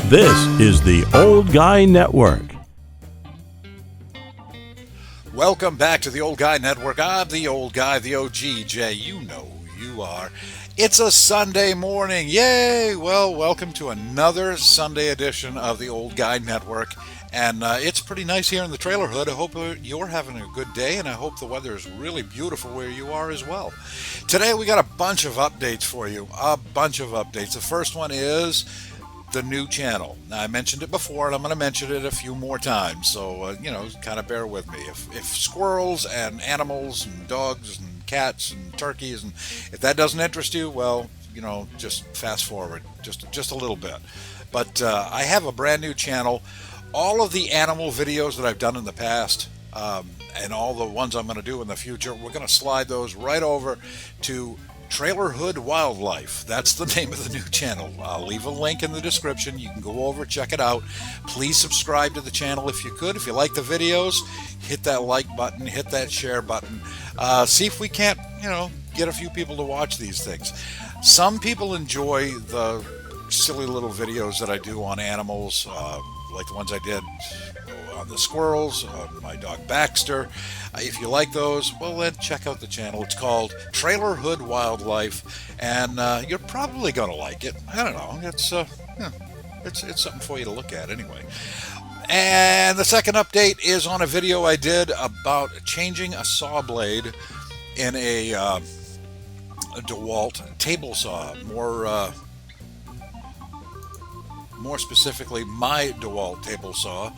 This is the Old Guy Network. Welcome back to the Old Guy Network. I'm the old guy, the OGJ. You know who you are. It's a Sunday morning. Yay! Well, welcome to another Sunday edition of the Old Guy Network. And it's pretty nice here in the trailer hood. I hope you're having a good day, and I hope the weather is really beautiful where you are as well. Today we got a bunch of updates for you. A bunch of updates. The first one is the new channel. Now, I mentioned it before, and I'm going to mention it a few more times, so kind of bear with me. If squirrels and animals and dogs and cats and turkeys, and if that doesn't interest you, well, just fast forward just a little bit. But I have a brand new channel. All of the animal videos that I've done in the past, and all the ones I'm going to do in the future, we're going to slide those right over to Trailer Hood Wildlife. That's the name of the new channel. I'll leave a link in the description. You can go over, check it out. Please subscribe to the channel if you could. If you like the videos, hit that like button, hit that share button. See if we can't, get a few people to watch these things. Some people enjoy the silly little videos that I do on animals, like the ones I did on the squirrels, on my dog Baxter. If you like those, well, then check out the channel. It's called Trailer Hood Wildlife, and you're probably going to like it. I don't know. It's something for you to look at anyway. And the second update is on a video I did about changing a saw blade in a DeWalt table saw. More specifically, my DeWalt table saw.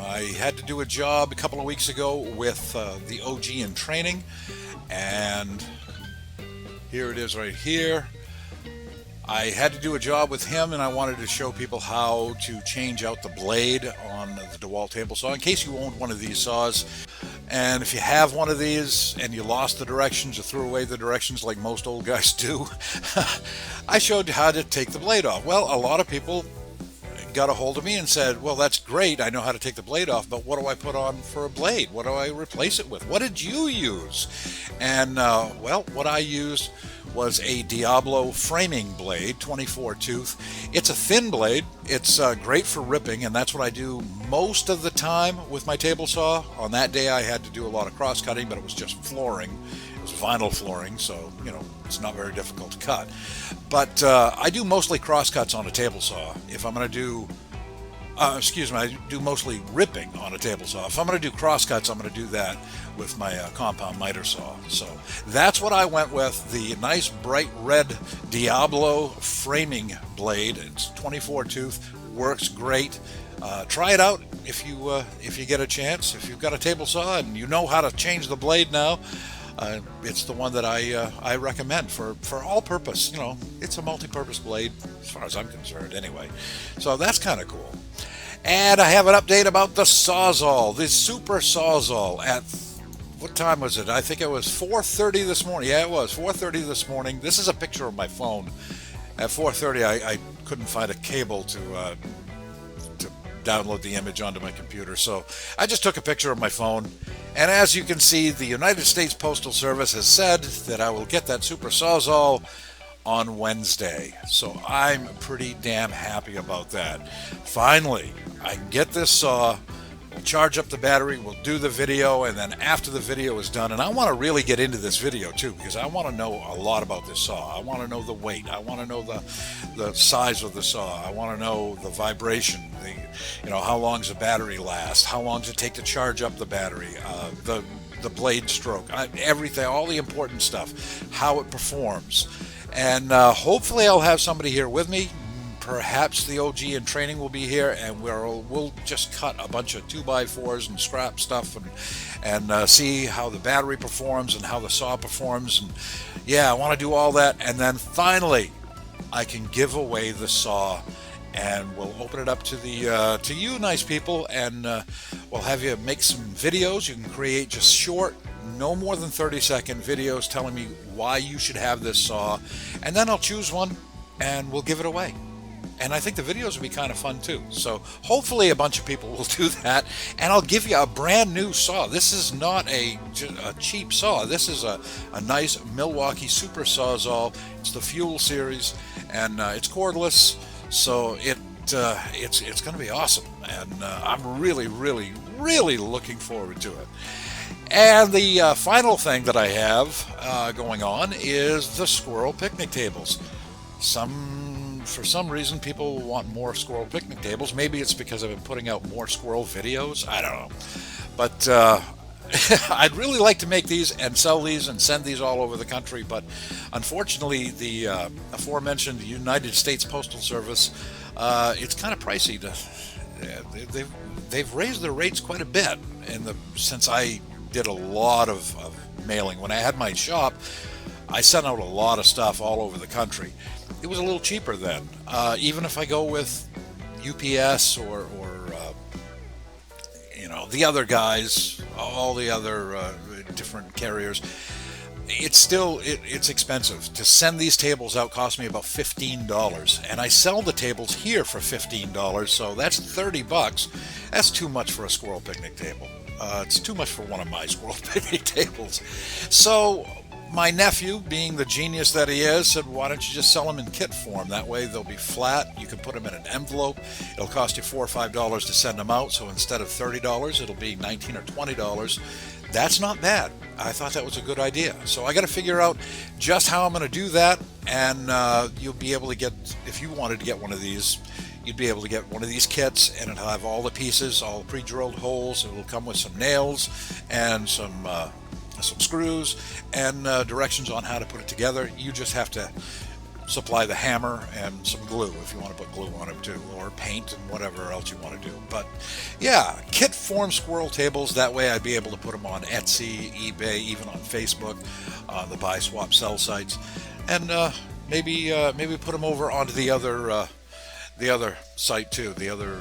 I had to do a job a couple of weeks ago with the OG in training, and here it is right here. I had to do a job with him, and I wanted to show people how to change out the blade on the DeWalt table saw in case you owned one of these saws. And if you have one of these and you lost the directions or threw away the directions like most old guys do, I showed you how to take the blade off. Well, a lot of people got a hold of me and said, well, that's great, I know how to take the blade off, but what do I put on for a blade? What do I replace it with? What did you use? And what I used was a Diablo framing blade, 24 tooth. It's a thin blade. It's great for ripping, and that's what I do most of the time with my table saw. On that day I had to do a lot of cross cutting, but it was just flooring. It was vinyl flooring, so it's not very difficult to cut. But I do mostly cross cuts on a table saw. If I'm going to do I do mostly ripping on a table saw. If I'm going to do cross cuts, I'm going to do that with my compound miter saw. So that's what I went with, the nice bright red Diablo framing blade. It's 24 tooth, works great. Try it out if you get a chance. If you've got a table saw and you know how to change the blade now, it's the one that I recommend for all purpose. It's a multi-purpose blade as far as I'm concerned anyway. So that's kind of cool. And I have an update about the Sawzall, the Super Sawzall. At what time was it? I think it was 4:30 this morning. Yeah, it was 4:30 this morning. This is a picture of my phone. At 4:30, I couldn't find a cable to download the image onto my computer, so I just took a picture of my phone. And as you can see, the United States Postal Service has said that I will get that Super Sawzall on Wednesday. So I'm pretty damn happy about that. Finally, I can get this saw, we'll charge up the battery, we'll do the video, and then after the video is done, and I want to really get into this video too, because I want to know a lot about this saw. I want to know the weight, I want to know the size of the saw, I want to know the vibration, how long does the battery last, how long does it take to charge up the battery, the blade stroke, everything, all the important stuff, how it performs. And hopefully I'll have somebody here with me. Perhaps the OG in training will be here, and we'll just cut a bunch of 2x4s and scrap stuff and see how the battery performs and how the saw performs. And yeah, I want to do all that, and then finally I can give away the saw, and we'll open it up to you nice people, and we'll have you make some videos. You can create just short, no more than 30-second videos telling me why you should have this saw, and then I'll choose one and we'll give it away. And I think the videos will be kind of fun too. So hopefully a bunch of people will do that, and I'll give you a brand new saw. This is not a cheap saw. This is a nice Milwaukee Super Sawzall. It's the Fuel series, and it's cordless. So it's going to be awesome, and I'm really, really, really looking forward to it. And the final thing that I have going on is the squirrel picnic tables. For some reason, people want more squirrel picnic tables. Maybe it's because I've been putting out more squirrel videos. I don't know. But I'd really like to make these and sell these and send these all over the country. But unfortunately, the aforementioned United States Postal Service, it's kind of pricey. They've raised their rates quite a bit since I did a lot of mailing. When I had my shop, I sent out a lot of stuff all over the country. It was a little cheaper then. Even if I go with UPS or the other guys, all the other different carriers, it's expensive. To send these tables out cost me about $15, and I sell the tables here for $15, so that's $30. That's too much for a squirrel picnic table. It's too much for one of my squirrel picnic tables. So my nephew, being the genius that he is, said, why don't you just sell them in kit form? That way they'll be flat. You can put them in an envelope. It'll cost you $4 or $5 to send them out. So instead of $30, it'll be $19 or $20. That's not bad. I thought that was a good idea. So I got to figure out just how I'm going to do that. And you'll be able to get, if you wanted to get one of these, you'd be able to get one of these kits, and it'll have all the pieces, all the pre-drilled holes. It'll come with some nails and some screws and directions on how to put it together. You just have to supply the hammer and some glue if you want to put glue on it too, or paint and whatever else you want to do. But yeah, kit form squirrel tables. That way I'd be able to put them on Etsy, eBay, even on Facebook, on the buy, swap, sell sites, and maybe put them over onto the other site too, the other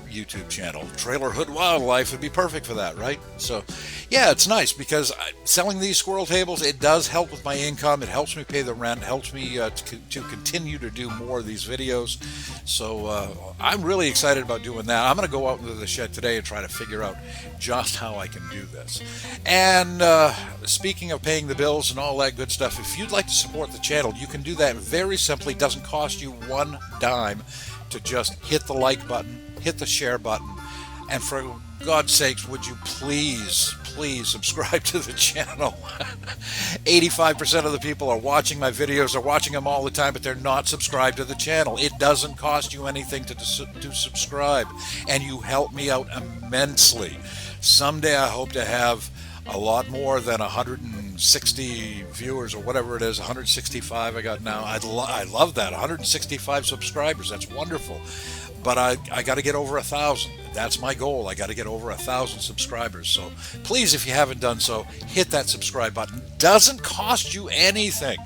YouTube channel, Trailerhood Wildlife, would be perfect for that, right? So yeah, it's nice because selling these squirrel tables, it does help with my income. It helps me pay the rent, helps me to continue to do more of these videos. So I'm really excited about doing that. I'm going to go out into the shed today and try to figure out just how I can do this. And speaking of paying the bills and all that good stuff, if you'd like to support the channel, you can do that very simply. It doesn't cost you one dime to just hit the like button, hit the share button, and for God's sakes, would you please subscribe to the channel. 85% of the people are watching my videos, are watching them all the time, but they're not subscribed to the channel. It doesn't cost you anything to subscribe, and you help me out immensely. Someday I hope to have a lot more than 160 viewers or whatever it is, 165 I got now. I love that, 165 subscribers. That's wonderful. But I got to get over 1,000. That's my goal. I got to get over 1,000 subscribers. So please, if you haven't done so, hit that subscribe button. Doesn't cost you anything.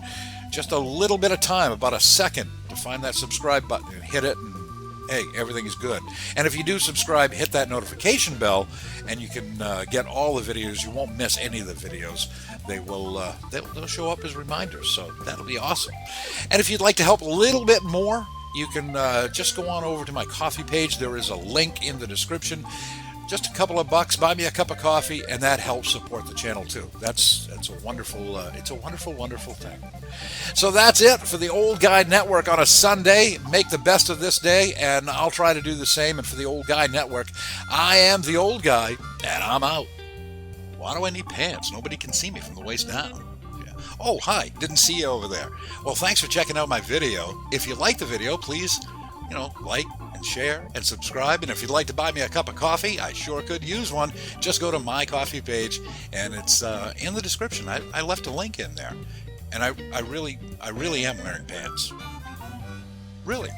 Just a little bit of time, about a second, to find that subscribe button and hit it, and hey, everything is good. And if you do subscribe, hit that notification bell, and you can get all the videos. You won't miss any of the videos. They'll show up as reminders. So that'll be awesome. And if you'd like to help a little bit more, you can just go on over to my coffee page. There is a link in the description. Just a couple of bucks, buy me a cup of coffee, and that helps support the channel too. That's a wonderful, it's a wonderful, wonderful thing. So that's it for the Old Guy Network on a Sunday. Make the best of this day, and I'll try to do the same. And for the Old Guy Network, I am the Old Guy, and I'm out. Why do I need pants? Nobody can see me from the waist down. Oh, hi, didn't see you over there. Well, thanks for checking out my video. If you like the video, please, like and share and subscribe. And if you'd like to buy me a cup of coffee, I sure could use one. Just go to my coffee page, and it's in the description. I left a link in there. And I really am wearing pants. Really.